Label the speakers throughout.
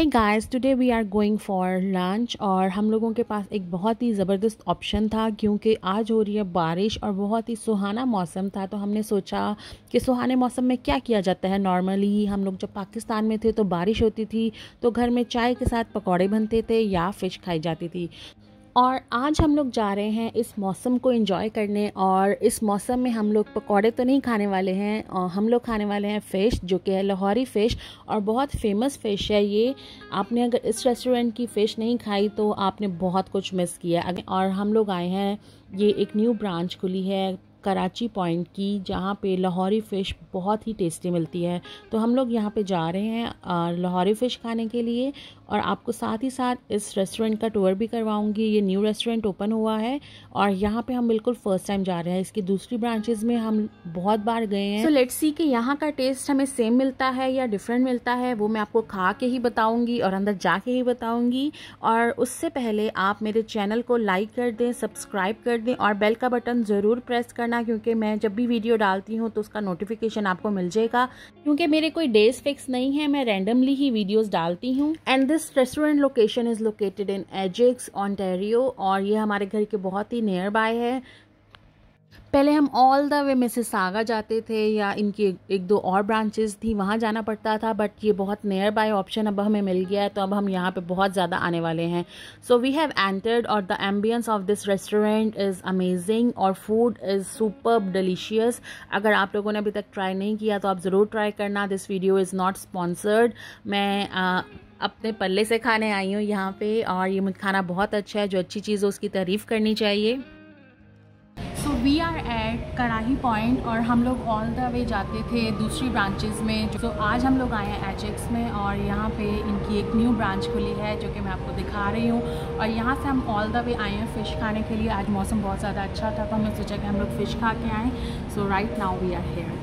Speaker 1: Hey guys, today we are going for lunch और हम लोगों के पास एक बहुत ही ज़बरदस्त ऑप्शन था क्योंकि आज हो रही है बारिश और बहुत ही सुहाना मौसम था। तो हमने सोचा कि सुहाने मौसम में क्या किया जाता है। नॉर्मली हम लोग जब पाकिस्तान में थे तो बारिश होती थी तो घर में चाय के साथ पकौड़े बनते थे या फ़िश खाई जाती थी। और आज हम लोग जा रहे हैं इस मौसम को एंजॉय करने और इस मौसम में हम लोग पकौड़े तो नहीं खाने वाले हैं और हम लोग खाने वाले हैं फ़िश, जो कि है लाहौरी फ़िश और बहुत फेमस फ़िश है ये। आपने अगर इस रेस्टोरेंट की फ़िश नहीं खाई तो आपने बहुत कुछ मिस किया। और हम लोग आए हैं, ये एक न्यू ब्रांच खुली है कराची पॉइंट की, जहाँ पे लाहौरी फ़िश बहुत ही टेस्टी मिलती है। तो हम लोग यहाँ पे जा रहे हैं लाहौरी फ़िश खाने के लिए और आपको साथ ही साथ इस रेस्टोरेंट का टूर भी करवाऊंगी। ये न्यू रेस्टोरेंट ओपन हुआ है और यहाँ पे हम बिल्कुल फ़र्स्ट टाइम जा रहे हैं। इसकी दूसरी ब्रांचेस में हम बहुत बार गए हैं। सो लेट्स सी कि यहाँ का टेस्ट हमें सेम मिलता है या डिफरेंट मिलता है, वो मैं आपको खा के ही बताऊँगी और अंदर जाके ही बताऊँगी। और उससे पहले आप मेरे चैनल को लाइक कर दें, सब्सक्राइब कर दें और बेल का बटन ज़रूर प्रेस करना, क्योंकि मैं जब भी वीडियो डालती हूँ तो उसका नोटिफिकेशन आपको मिल जाएगा। क्योंकि मेरे कोई डेज फिक्स नहीं है, मैं रैंडमली ही वीडियोस डालती हूँ। And this restaurant location is located in Ajax, Ontario और ये हमारे घर के बहुत ही नियर बाय है। पहले हम ऑल द वे मिसिसागा जाते थे या इनकी एक दो और ब्रांचेस थी, वहाँ जाना पड़ता था, बट ये बहुत नियर बाय ऑप्शन अब हमें मिल गया है तो अब हम यहाँ पे बहुत ज़्यादा आने वाले हैं। सो वी हैव एंटर्ड और the ambience of this restaurant is amazing और फूड इज़ सुपर्ब डिलीशियस। अगर आप लोगों ने अभी तक ट्राई नहीं किया तो आप ज़रूर ट्राई करना। This video is not sponsored. मैं अपने पल्ले से खाने आई हूँ यहाँ पे और ये खाना बहुत अच्छा है। जो अच्छी चीज़ है उसकी तारीफ़ करनी चाहिए। सो वी आर एट कराही पॉइंट और हम लोग ऑल द वे जाते थे दूसरी ब्रांचेस में। तो आज हम लोग आए हैं एजेक्स में और यहाँ पे इनकी एक न्यू ब्रांच खुली है जो कि मैं आपको दिखा रही हूँ। और यहाँ से हम ऑल द वे आए हैं फ़िश खाने के लिए। आज मौसम बहुत ज़्यादा अच्छा था तो हमने सोचा कि हम लोग फ़िश खा के आएँ। So right now we are here.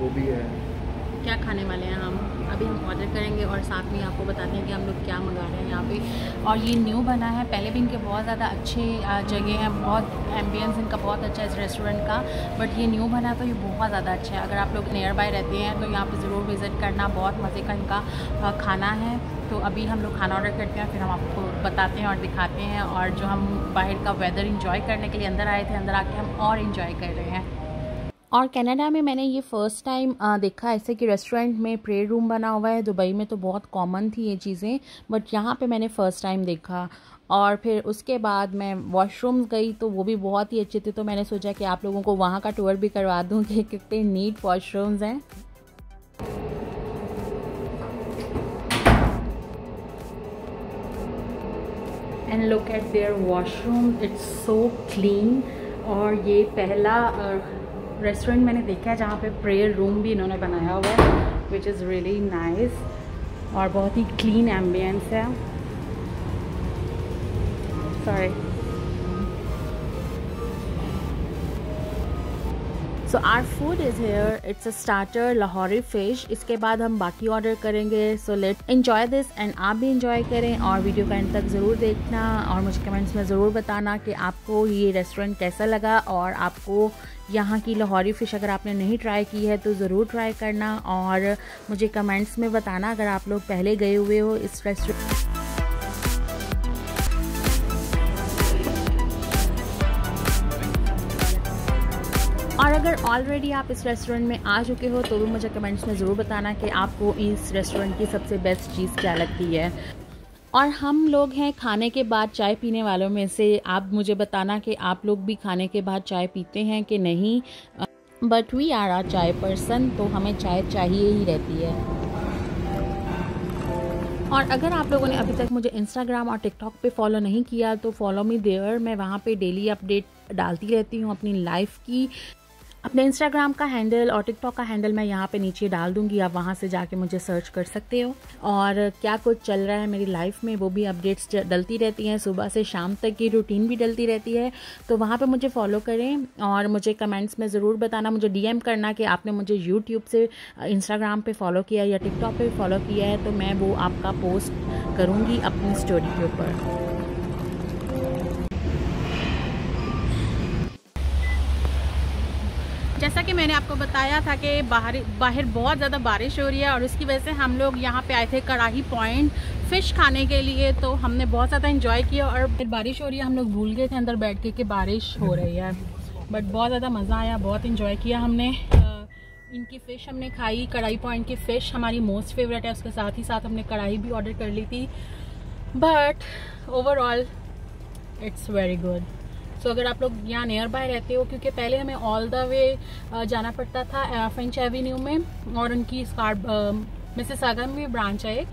Speaker 2: भी है।
Speaker 1: क्या खाने वाले हैं हम अभी हम ऑर्डर करेंगे और साथ में आपको बताते हैं कि हम लोग क्या मंगा रहे हैं यहाँ पे। और ये न्यू बना है, पहले भी इनके बहुत ज़्यादा अच्छे जगह हैं, बहुत एम्बियंस इनका बहुत अच्छा है इस रेस्टोरेंट का, बट ये न्यू बना है तो ये बहुत ज़्यादा अच्छा है। अगर आप लोग नियर बाय रहते हैं तो यहाँ पे ज़रूर विज़िट करना, बहुत मज़े का इनका खाना है। तो अभी हम लोग खाना ऑर्डर करते हैं, फिर हम आपको बताते हैं और दिखाते हैं। और जो हम बाहर का वेदर इंजॉय करने के लिए अंदर आए थे, अंदर आके हम और इंजॉय कर रहे हैं। और कनाडा में मैंने ये फ़र्स्ट टाइम देखा ऐसे कि रेस्टोरेंट में प्रेयर रूम बना हुआ है। दुबई में तो बहुत कॉमन थी ये चीज़ें, बट यहाँ पे मैंने फ़र्स्ट टाइम देखा। और फिर उसके बाद मैं वॉशरूम्स गई तो वो भी बहुत ही अच्छे थे, तो मैंने सोचा कि आप लोगों को वहाँ का टूर भी करवा दूँ कि कितने नीट वॉशरूम्स हैं। And look at there washroom, it's so clean. और ये पहला रेस्टोरेंट मैंने देखा है जहाँ पे प्रेयर रूम भी इन्होंने बनाया हुआ है, विच इज़ रियली नाइस और बहुत ही क्लीन एम्बियंस है। Sorry. So our food is here, it's a starter Lahori fish. इसके बाद हम बाकी ऑर्डर करेंगे। So let's enjoy this and आप भी इंजॉय करें और वीडियो का एंड तक ज़रूर देखना और मुझे कमेंट्स में ज़रूर बताना कि आपको ये रेस्टोरेंट कैसा लगा। और आपको यहाँ की लाहौरी फ़िश अगर आपने नहीं ट्राई की है तो ज़रूर ट्राई करना और मुझे कमेंट्स में बताना अगर आप लोग पहले गए हुए हो इस रेस्टोरेंट। और अगर ऑलरेडी आप इस रेस्टोरेंट में आ चुके हो तो भी मुझे कमेंट्स में ज़रूर बताना कि आपको इस रेस्टोरेंट की सबसे बेस्ट चीज़ क्या लगती है। और हम लोग हैं खाने के बाद चाय पीने वालों में से। आप मुझे बताना कि आप लोग भी खाने के बाद चाय पीते हैं कि नहीं। बट वी आर अ चाय पर्सन, तो हमें चाय चाहिए ही रहती है। और अगर आप लोगों ने अभी तक मुझे इंस्टाग्राम और टिकटॉक पे फॉलो नहीं किया तो फॉलो मी देयर। मैं वहाँ पे डेली अपडेट डालती रहती हूँ अपनी लाइफ की। अपने इंस्टाग्राम का हैंडल और टिकटॉक का हैंडल मैं यहाँ पे नीचे डाल दूँगी, आप वहाँ से जाके मुझे सर्च कर सकते हो। और क्या कुछ चल रहा है मेरी लाइफ में वो भी अपडेट्स डलती रहती हैं, सुबह से शाम तक की रूटीन भी डलती रहती है। तो वहाँ पे मुझे फॉलो करें और मुझे कमेंट्स में ज़रूर बताना, मुझे डीएम करना कि आपने मुझे यूट्यूब से इंस्टाग्राम पे फॉलो किया या टिकटॉक पे फॉलो किया है, तो मैं वो आपका पोस्ट करूँगी अपनी स्टोरी के ऊपर। जैसा कि मैंने आपको बताया था कि बाहर बहुत ज़्यादा बारिश हो रही है और उसकी वजह से हम लोग यहाँ पे आए थे कड़ाही पॉइंट फ़िश खाने के लिए। तो हमने बहुत ज़्यादा एंजॉय किया और फिर बारिश हो रही है, हम लोग भूल गए थे अंदर बैठ के कि बारिश हो रही है, बट बहुत ज़्यादा मज़ा आया, बहुत एंजॉय किया हमने। इनकी फ़िश हमने खाई, कड़ाही पॉइंट की फ़िश हमारी मोस्ट फेवरेट है, उसके साथ ही साथ हमने कढ़ाई भी ऑर्डर कर ली थी, but overall it's very good. So अगर आप लोग यहाँ नियर बाय रहते हो, क्योंकि पहले हमें ऑल द वे जाना पड़ता था फ्रेंच एवेन्यू में और उनकी मिसिसागा में भी ब्रांच है एक,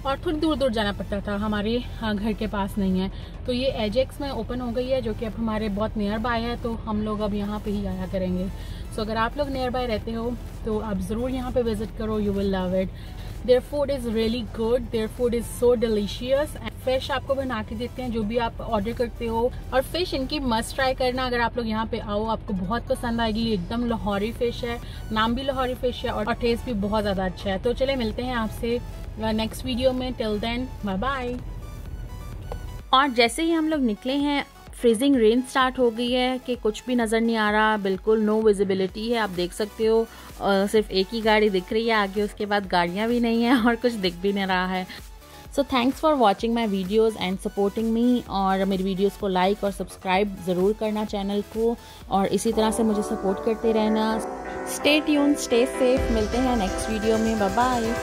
Speaker 1: और थोड़ी दूर दूर जाना पड़ता था, हमारे घर के पास नहीं है। तो ये एजेक्स में ओपन हो गई है जो कि अब हमारे बहुत नियर बाय है, तो हम लोग अब यहाँ पे ही आया करेंगे। सो अगर आप लोग नियर बाय रहते हो तो आप ज़रूर यहाँ पे विजिट करो, you will love it. Their food is really good, their food is so delicious. Fish आपको बना के देते हैं जो भी आप ऑर्डर करते हो, और फिश इनकी मस्ट ट्राई करना, अगर आप लोग यहाँ पे आओ आपको बहुत पसंद आएगी। एकदम लाहौरी फिश है, नाम भी लाहौरी फिश है और टेस्ट भी बहुत ज़्यादा अच्छा है। तो चले मिलते हैं आपसे नेक्स्ट वीडियो में, टिल देन बाय बाय। और जैसे ही हम लोग निकले हैं फ्रीजिंग रेन स्टार्ट हो गई है कि कुछ भी नज़र नहीं आ रहा, बिल्कुल नो विजिबिलिटी है, आप देख सकते हो। सिर्फ एक ही गाड़ी दिख रही है आगे, उसके बाद गाड़ियाँ भी नहीं है और कुछ दिख भी नहीं रहा है। So thanks for watching my videos and supporting me, और मेरी वीडियोज़ को लाइक और सब्सक्राइब ज़रूर करना चैनल को, और इसी तरह से मुझे सपोर्ट करते रहना। स्टे ट्यून, स्टे सेफ, मिलते हैं नेक्स्ट वीडियो में, बाय बाय।